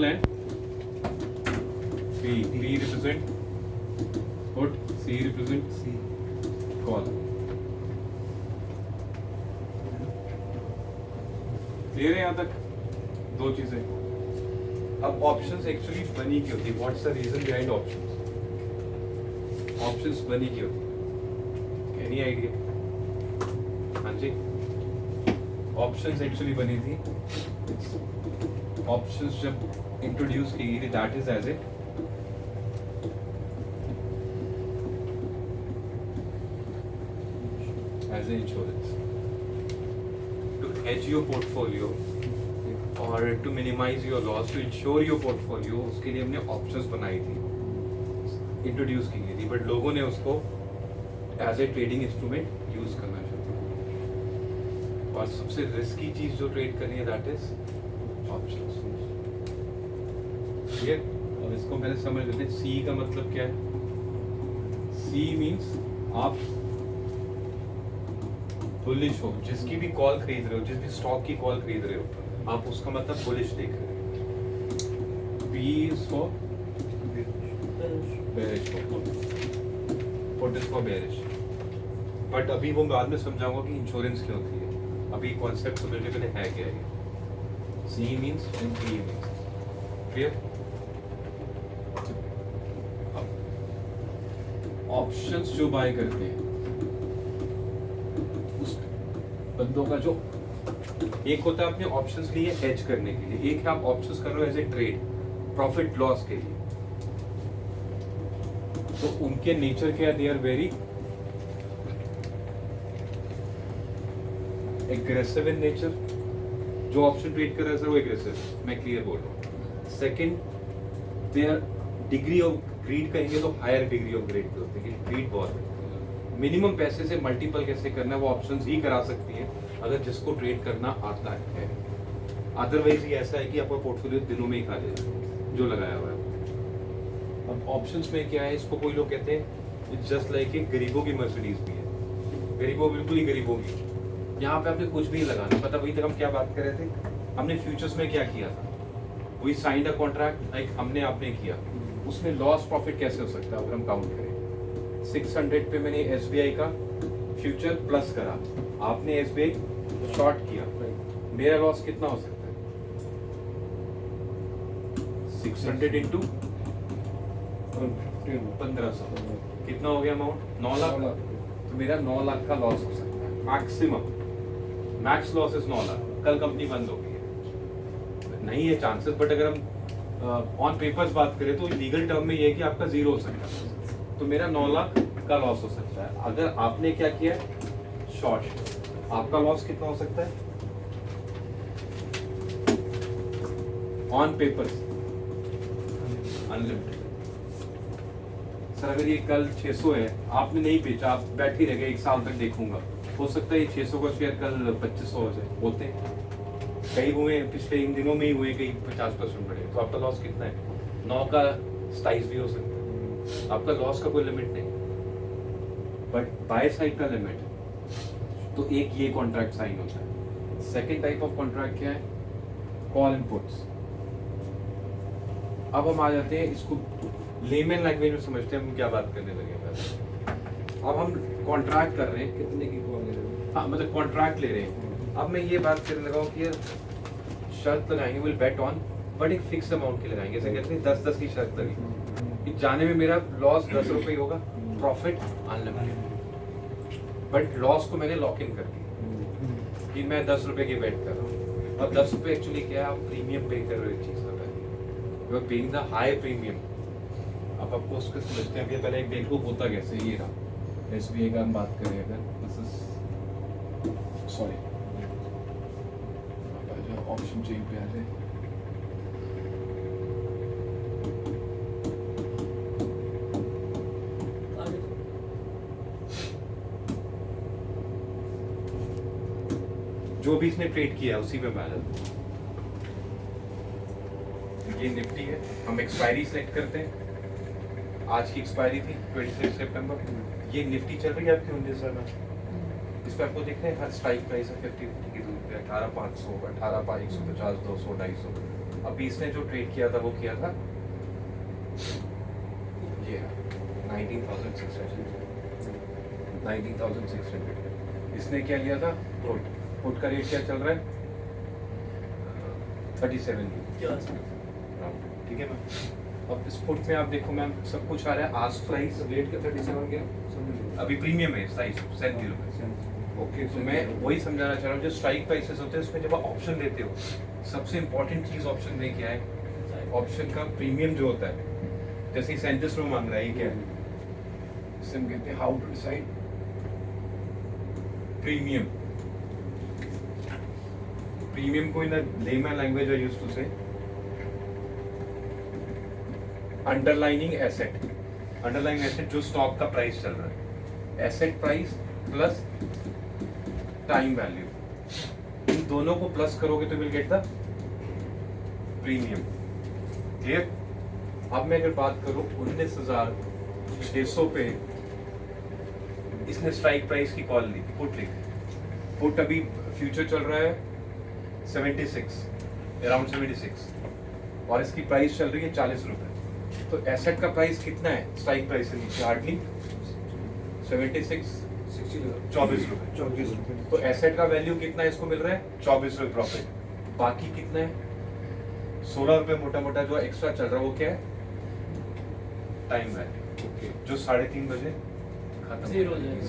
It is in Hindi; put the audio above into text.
call and P. P represent put, C represent C. call. Clear है यहाँ तक? दो चीजें. अब ऑप्शंस एक्चुअली बनी क्यों थी? What's the reason behind options? Options बनी क्यों? Any idea? हाँ जी. ऑप्शंस एक्चुअली बनी थी, ऑप्शंस जब इंट्रोड्यूस की गई, that is as a insurance to hedge your portfolio or to minimize your loss, to insure your portfolio. उसके लिए हमने ऑप्शंस बनाई थी, इंट्रोड्यूस की गई थी, बट लोगों ने उसको as a trading instrument use करना शुरू किया. और सबसे रिस्की चीज जो ट्रेड करनी है दैट इज ऑप्शंस. क्लियर? और इसको पहले समझ लेते हैं. सी का मतलब क्या है? सी मीन्स आप बुलिश हो, जिसकी भी कॉल खरीद रहे हो, जिस भी स्टॉक की कॉल खरीद रहे हो, आप उसका मतलब बुलिश देख रहे हो. B is for bearish, put is for bearish. But अभी वो बाद में समझाऊंगा कि इंश्योरेंस क्या होती है. अभी कॉन्सेप्ट समझने के लिए है क्या है. C means and B means. Clear? Options जो बाय करते हैं उस बंदों का जो एक होता है अपने ऑप्शंस लिए हेज करने के लिए, एक है आप ऑप्शंस कर रहे हो as a trade profit loss के लिए. तो उनके नेचर क्या है? They are very aggressive in nature. जो ऑप्शन ट्रेड कर रहा है सर वो एग्रेसिव, मैं क्लियर बोल रहा हूँ. Second, they are degree of greed कहेंगे तो हायर डिग्री ऑफ ग्रीड होते हैं. ग्रीड बहुत है. मिनिमम पैसे से मल्टीपल कैसे करना है वो ऑप्शंस ही करा सकती है अगर जिसको ट्रेड करना आता है. अदरवाइज ये ऐसा है कि आपका पोर्टफोलियो दिनों में ही खा जाएगा जो लगाया हुआ है. अब ऑप्शंस में क्या है, इसको कोई लोग कहते हैं इट्स जस्ट लाइक एक गरीबों की मर्सिडीज भी है. गरीबों, बिल्कुल ही गरीबों की. यहाँ पे आपने कुछ भी नहीं लगाना. पता वही तक हम क्या बात कर रहे थे, हमने फ्यूचर्स में क्या किया था. We signed a contract, like हमने आपने किया, उसमें लॉस प्रॉफिट कैसे हो सकता है अगर हम काउंट करें. 600 पे मैंने SBI का फ्यूचर प्लस करा, आपने SBI शॉर्ट किया, मेरा लॉस कितना हो सकता है? 600 इंटू 1500 कितना हो गया अमाउंट? 9 लाख. तो मेरा 9 लाख का लॉस हो सकता है maximum. Max loss is 9 lakh. कल कंपनी बंद हो गई है, नहीं है चांसेस, बट अगर हम ऑन पेपर्स बात करें तो लीगल टर्म में ये है कि आपका जीरो हो सकता है. तो मेरा 9 लाख का लॉस हो सकता है. अगर आपने क्या किया, शॉर्ट, आपका लॉस कितना हो सकता है ऑन पेपर्स? अनलिमिटेड. सर अगर ये कल 600 है, आपने नहीं बेचा, आप बैठे रह गए, 1 साल तक देखूंगा, हो सकता है ये 600 का शेयर कल 2500 हो जाए. होते हैं, कई हुए पिछले इन दिनों में ही हुए, कई 50% बढ़े. तो आपका लॉस कितना है? 9 का स्टाइस भी हो सकता है. आपका लॉस का कोई लिमिट नहीं, बट बाय साइड का लिमिट. तो एक ये कॉन्ट्रैक्ट साइन होता है. सेकंड टाइप ऑफ कॉन्ट्रैक्ट क्या है? Call and puts. अब हम आ जाते हैं इसको लेमन लैंग्वेज में समझते हैं हम क्या बात करने लगे. अब हम कॉन्ट्रैक्ट कर रहे हैं, कितने की कॉल ले रहे हो? हाँ मतलब कॉन्ट्रैक्ट ले रहे हैं. अब मैं ये बात करने लगा हूँ कि यार शर्त लगाएंगे, विल बेट ऑन, बट एक फिक्स अमाउंट की लगाएंगे. जैसे कहते हैं 10-10 की शर्त लगी, जाने में मेरा लॉस 10 रुपये होगा, प्रॉफिट अनलिमिटेड. बट लॉस को मैंने लॉक इन कर दिया कि मैं 10 रुपये की बेट कर रहा हूँ. और 10 रुपये एक्चुअली क्या है, आप प्रीमियम पे कर रहे हो एक चीज़ का. You are paying the high premium. अब आपको उसको समझते हैं. पहले एक देखो होता कैसे. ये रहा SBI का हम बात करें अगर, सॉरी ऑप्शन चेंज पे आ जाए. जो भी इसने ट्रेड किया उसी पे बैलेंस. ये निफ्टी है, हम एक्सपायरी सेलेक्ट करते हैं. आज की एक्सपायरी थी 26 सितंबर. ये निफ्टी चल रही है आपकी 19 में. इस पे आपको देख रहे हैं हर स्ट्राइक प्राइस है 50 की दूर पे 18,500, 18,150, 200, 250. अभी इसने जो ट्रेड किया था वो किया था ये 19,600 इसने क्या लिया था पुट का रेट क्या चल रहा है 37 ठीक है मैम। अब इस पुट में आप देखो मैम सब कुछ आ रहा है आस्क प्राइस रेट का 37 गया अभी प्रीमियम है साइज 70 रुपए। ओके तो मैं वही समझाना चाह रहा हूँ जो स्ट्राइक प्राइसेस होते हैं उसमें जब आप ऑप्शन लेते हो सबसे इंपॉर्टेंट चीज ऑप्शन में क्या है ऑप्शन का प्रीमियम जो होता है जैसे 37 में मांग रहा है ये क्या है इसे हम कहते हैं how to decide premium. Premium को in layman language I used to say underlying asset. Underlying asset जो स्टॉक का प्राइस चल रहा है asset price plus time value इन दोनों को प्लस करोगे तो will get the premium. Clear. अब मैं अगर बात करूं 19,600 पे इसने स्ट्राइक प्राइस की कॉल ली पुट ली पुट अभी फ्यूचर चल रहा है 76 अराउंड 76 और इसकी प्राइस चल रही है 40 रुपए तो एसेट का प्राइस कितना है स्ट्राइक प्राइस से नीचे हार्डली 76 24 रुपए तो एसेट का वैल्यू कितना है इसको मिल रहा है 24 रुपए प्रॉफिट बाकी कितना है 16 रुपए मोटा मोटा जो एक्स्ट्रा चल रहा है वो क्या है टाइम वैल्यू जो 3:30 बजे खत्म 0 हो जाएगा।